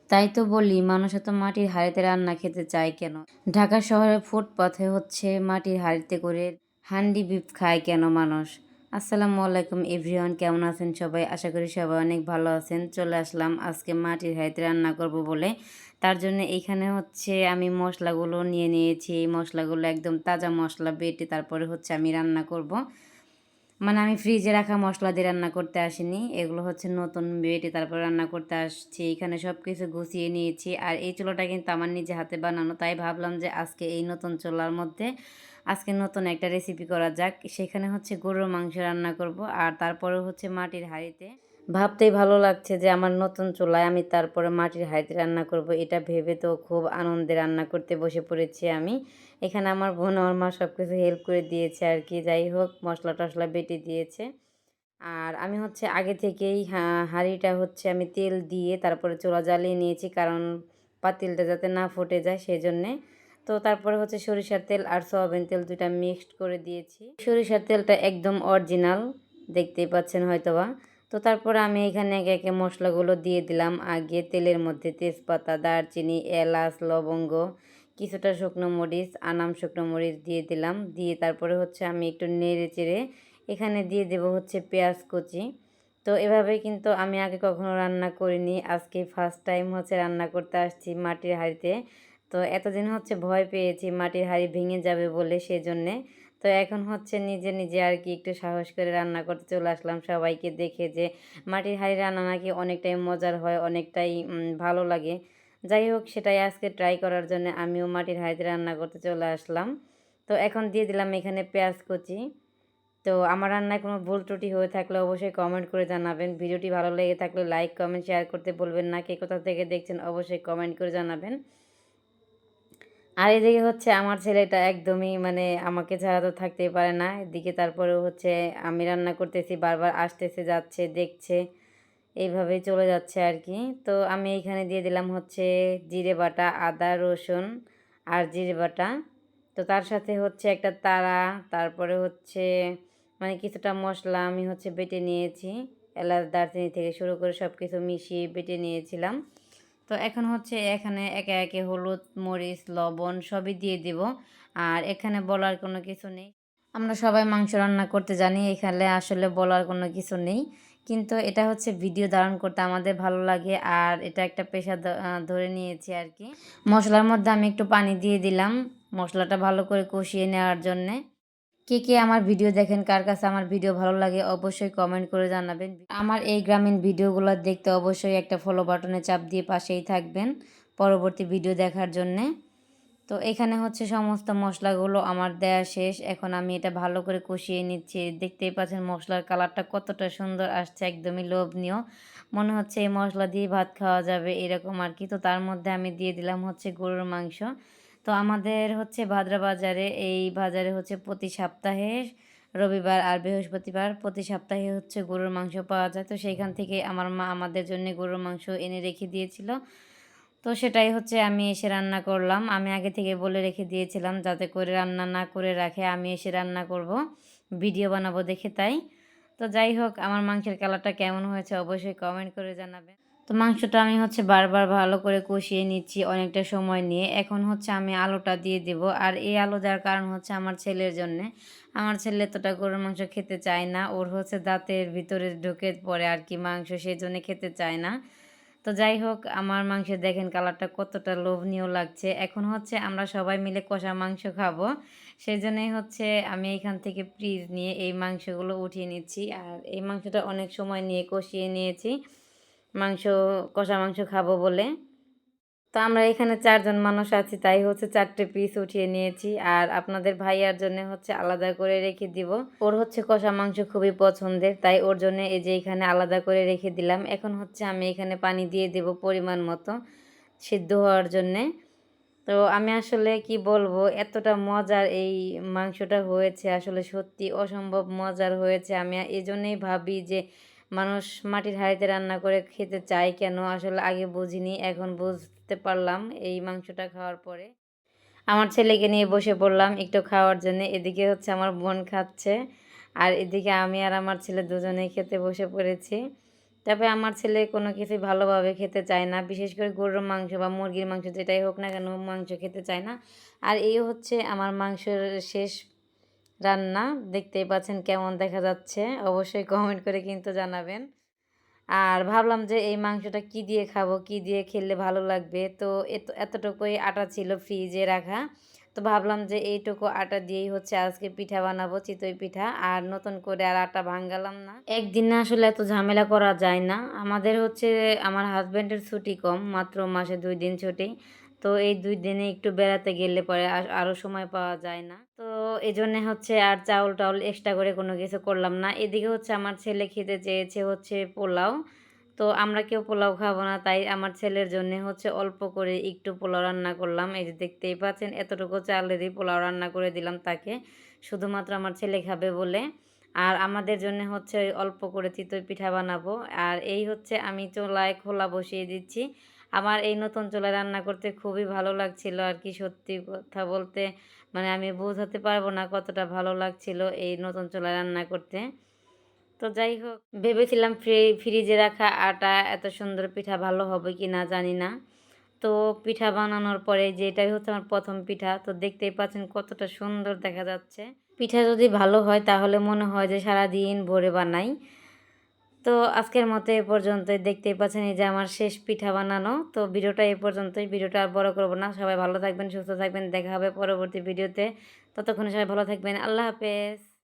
তাই তো বলি মানুষ এত মাটির হাঁড়িতে রান্না খেতে চায় কেন? ঢাকা শহরের ফুটপাথে হচ্ছে মাটির হাঁড়িতে করে হান্ডি বিফ খায় কেন মানুষ? আসসালামু আলাইকুম এভরিওয়ান, কেমন আছেন সবাই? আশা করি সবাই অনেক ভালো আছেন। চলে আসলাম আজকে মাটির হাঁড়িতে রান্না করব বলে। তার জন্য এইখানে হচ্ছে আমি মশলাগুলো নিয়ে নিয়েছি। এই মশলাগুলো একদম তাজা মশলা বেটে তারপরে হচ্ছে আমি রান্না করব। মানে আমি ফ্রিজে রাখা মশলা দিয়ে রান্না করতে আসিনি, এগুলো হচ্ছে নতুন বেটে তারপর রান্না করতে আসছি। এখানে সব কিছু গুছিয়ে নিয়েছি। আর এই চুলাটা কিন্তু আমার নিজে হাতে বানানো, তাই ভাবলাম যে আজকে এই নতুন চুলার মধ্যে আজকে নতুন একটা রেসিপি করা যাক। সেখানে হচ্ছে গরুর মাংস রান্না করব, আর তারপরে হচ্ছে মাটির হাঁড়িতে। ভাবতেই ভালো লাগছে যে আমার নতুন চুলায় আমি তারপরে মাটির হাঁড়িতে রান্না করব, এটা ভেবে তো খুব আনন্দে রান্না করতে বসে পড়েছি আমি। এখানে আমার বোন আমার মা সব কিছু হেল্প করে দিয়েছে আর কি। যাই হোক, মশলা টশলা বেটে দিয়েছে। আর আমি হচ্ছে আগে থেকেই হাঁড়িটা হচ্ছে আমি তেল দিয়ে তারপরে চুলা জ্বালিয়ে নিয়েছি, কারণ পাতিলটা যাতে না ফুটে যায় সেই জন্যে। তো তারপরে হচ্ছে সরিষার তেল আর সয়াবিন তেল দুইটা মিক্সড করে দিয়েছি। সরিষার তেলটা একদম অরিজিনাল, দেখতেই পাচ্ছেন হয়তোবা। তো তারপরে আমি এখানে একে একে মশলাগুলো দিয়ে দিলাম। আগে তেলের মধ্যে তেজপাতা, দারচিনি, এলাচ, লবঙ্গ, কিছুটা শুকনো মরিচ, আনাম শুকনো মরিচ দিয়ে দিলাম। দিয়ে তারপরে হচ্ছে আমি একটু নেড়ে চেড়ে এখানে দিয়ে দেব হচ্ছে পেঁয়াজ কুচি। তো এভাবে কিন্তু আমি আগে কখনো রান্না করিনি, আজকে ফার্স্ট টাইম হচ্ছে রান্না করতে আসছি মাটির হাঁড়িতে। তো এতদিন হচ্ছে ভয় পেয়েছি মাটির হাঁড়ি ভেঙে যাবে বলে, সেজন্যে। তো এখন হচ্ছে নিজে নিজে আর কি একটু সাহস করে রান্না করতে চলে আসলাম, সবাইকে দেখে যে মাটির হাঁড়ি রান্না নাকি অনেকটাই মজার হয়, অনেকটাই ভালো লাগে। যাই হোক, সেটাই আজকে ট্রাই করার জন্য আমিও মাটির হাঁড়িতে রান্না করতে চলে আসলাম। তো এখন দিয়ে দিলাম এখানে পেঁয়াজ কুচি। তো আমার রান্নায় কোনো ভুল ত্রুটি হয়ে থাকলে অবশ্যই কমেন্ট করে জানাবেন। ভিডিওটি ভালো লেগে থাকলে লাইক, কমেন্ট, শেয়ার করতে বলবেন না। কে কোথা থেকে দেখছেন অবশ্যই কমেন্ট করে জানাবেন। আর এদিকে হচ্ছে আমার ছেলেটা একদমই মানে আমাকে ছাড়া তো থাকতেই পারে না। এদিকে তারপরেও হচ্ছে আমি রান্না করতেছি, বারবার আসতেছে যাচ্ছে দেখছে, এইভাবেই চলে যাচ্ছে আর কি। তো আমি এইখানে দিয়ে দিলাম হচ্ছে জিরে বাটা, আদা রসুন আর জিরে বাটা। তো তার সাথে হচ্ছে একটা তাড়া, তারপরে হচ্ছে মানে কিছুটা মশলা আমি হচ্ছে বেটে নিয়েছি। এলাচ, দারচিনি থেকে শুরু করে সব কিছু মিশিয়ে বেটে নিয়েছিলাম। তো এখন হচ্ছে এখানে একে একে হলুদ, মরিচ, লবণ সবই দিয়ে দিব। আর এখানে বলার কোনো কিছু নেই, আমরা সবাই মাংস রান্না করতে জানি, এখানে আসলে বলার কোনো কিছু নেই। কিন্তু এটা হচ্ছে ভিডিও ধারণ করতে আমাদের ভালো লাগে, আর এটা একটা পেশা ধরে নিয়েছি আর কি। মশলার মধ্যে আমি একটু পানি দিয়ে দিলাম মশলাটা ভালো করে কষিয়ে নেওয়ার জন্যে। কে কে আমার ভিডিও দেখেন, কার কাছে আমার ভিডিও ভালো লাগে অবশ্যই কমেন্ট করে জানাবেন। আমার এই গ্রামীণ ভিডিওগুলো দেখতে অবশ্যই একটা ফলো বাটনে চাপ দিয়ে পাশেই থাকবেন পরবর্তী ভিডিও দেখার জন্যে। তো এখানে হচ্ছে সমস্ত মশলাগুলো আমার দেয়া শেষ, এখন আমি এটা ভালো করে কষিয়ে নিচ্ছি। দেখতেই পাচ্ছেন মশলার কালারটা কতটা সুন্দর আসছে, একদমই লোভনীয়, মনে হচ্ছে এই মশলা দিয়ে ভাত খাওয়া যাবে এরকম আর কি। তো তার মধ্যে আমি দিয়ে দিলাম হচ্ছে গরুর মাংস। তো আমাদের হচ্ছে ভাদ্রা বাজারে, এই বাজারে হচ্ছে প্রতি সপ্তাহে রবিবার আর বৃহস্পতিবার প্রতি সপ্তাহে হচ্ছে গরুর মাংস পাওয়া যায়। তো সেইখান থেকে আমার মা আমাদের জন্য গরুর মাংস এনে রেখে দিয়েছিল। তো সেটাই হচ্ছে আমি এসে রান্না করলাম। আমি আগে থেকে বলে রেখে দিয়েছিলাম যাতে করে রান্না না করে রাখে, আমি এসে রান্না করব, ভিডিও বানাবো দেখে তাই। তো যাই হোক, আমার মাংসের কালারটা কেমন হয়েছে অবশ্যই কমেন্ট করে জানাবেন। তো মাংসটা আমি হচ্ছে বারবার ভালো করে কষিয়ে নিচ্ছি অনেকটা সময় নিয়ে। এখন হচ্ছে আমি আলুটা দিয়ে দেব, আর এই আলু দেওয়ার কারণ হচ্ছে আমার ছেলের জন্যে। আমার ছেলে এতটা গরুর মাংস খেতে চায় না, ওর হচ্ছে দাঁতের ভিতরে ঢুকে পড়ে আর কি মাংস, সেই জন্য খেতে চায় না। তো যাই হোক, আমার মাংস দেখেন কালারটা কতটা লোভনীয় লাগছে। এখন হচ্ছে আমরা সবাই মিলে কষা মাংস খাবো, সেই জন্যই হচ্ছে আমি এখান থেকে ফ্রিজ নিয়ে এই মাংসগুলো উঠিয়ে নিচ্ছি। আর এই মাংসটা অনেক সময় নিয়ে কষিয়ে নিয়েছি মাংস, কষা মাংস খাবো বলে। তো আমরা এখানে 4 জন মানুষ আছি, তাই হচ্ছে 4টে পিস উঠিয়ে নিয়েছি। আর আপনাদের ভাইয়ার জন্য হচ্ছে আলাদা করে রেখে দিব, ওর হচ্ছে কষা মাংস খুবই পছন্দের, তাই ওর জন্য এই যে এখানে আলাদা করে রেখে দিলাম। এখন হচ্ছে আমি এখানে পানি দিয়ে দেব পরিমাণ মতো সিদ্ধ হওয়ার জন্যে। তো আমি আসলে কি বলবো, এতটা মজার এই মাংসটা হয়েছে, আসলে সত্যি অসম্ভব মজার হয়েছে। আমি এই জন্যই ভাবি যে মানুষ মাটির হাঁড়িতে রান্না করে খেতে চায় কেন, আসলে আগে বুঝিনি, এখন বুঝতে পারলাম এই মাংসটা খাওয়ার পরে। আমার ছেলেকে নিয়ে বসে পড়লাম একটু খাওয়ার জন্য। এদিকে হচ্ছে আমার বোন খাচ্ছে, আর এদিকে আমি আর আমার ছেলে দুজনেই খেতে বসে পড়েছি। তবে আমার ছেলে কোনো কিছুই ভালোভাবে খেতে চায় না, বিশেষ করে গরুর মাংস বা মুরগির মাংস যেটাই হোক না কেন মাংস খেতে চায় না। আর এই হচ্ছে আমার মাংসের শেষ রান্না। দেখতেই পাচ্ছেন কেমন দেখা যাচ্ছে, অবশ্যই কমেন্ট করে কিন্তু জানাবেন। আর ভাবলাম যে এই মাংসটা কি দিয়ে খাবো, কি দিয়ে খেলে ভালো লাগবে। তো এতটুকুই আটা ছিল ফ্রিজে রাখা। তো ভাবলাম যে এইটুকু আটা দিয়েই হচ্ছে আজকে পিঠা বানাবো, চিতই পিঠা। আর নতুন করে আর আটা ভাঙালাম না। একদিনে আসলে এত ঝামেলা করা যায় না। আমাদের হচ্ছে আমার হাজব্যান্ডের ছুটি কম, মাত্র মাসে 2 দিন ছুটি। তো এই 2 দিনে একটু বেড়াতে গেলে পরে আরও সময় পাওয়া যায় না। তো এজন্যে হচ্ছে আর চাউল-টাউল এক্সট্রা করে কোনো কিছু করলাম না। এদিকে হচ্ছে আমার ছেলে খেতে চেয়েছে হচ্ছে পোলাও। তো আমরা কেউ পোলাও খাবো না, তাই আমার ছেলের জন্যে হচ্ছে অল্প করে একটু পোলাও রান্না করলাম। এই যে দেখতেই পাচ্ছেন এতটুকু চালেরই পোলাও রান্না করে দিলাম তাকে, শুধুমাত্র আমার ছেলে খাবে বলে। আর আমাদের জন্য হচ্ছে অল্প করে চিতই পিঠা বানাবো। আর এই হচ্ছে আমি চুলায় খোলা বসিয়ে দিচ্ছি। আমার এই নতুন চুলায় রান্না করতে খুবই ভালো লাগছিল আর কি, সত্যি কথা বলতে মানে আমি বোঝাতে পারবো না কতটা ভালো লাগছিল এই নতুন চুলায় রান্না করতে। তো যাই হোক, ভেবেছিলাম ফ্রিজে রাখা আটা এত সুন্দর পিঠা ভালো হবে কি না জানি না। তো পিঠা বানানোর পরে যে এটাই হচ্ছে আমার প্রথম পিঠা, তো দেখতেই পাচ্ছেন কতটা সুন্দর দেখা যাচ্ছে। পিঠা যদি ভালো হয় তাহলে মনে হয় যে সারাদিন ভরে বানাই। তো আজকের মতো এ পর্যন্তই, দেখতেই পাচ্ছেন এই যে আমার শেষ পিঠা বানানো। তো ভিডিওটা এ পর্যন্তই, ভিডিওটা আর বড় করব না। সবাই ভালো থাকবেন, সুস্থ থাকবেন, দেখা হবে পরবর্তী ভিডিওতে। ততক্ষণে সবাই ভালো থাকবেন, আল্লাহ হাফেজ।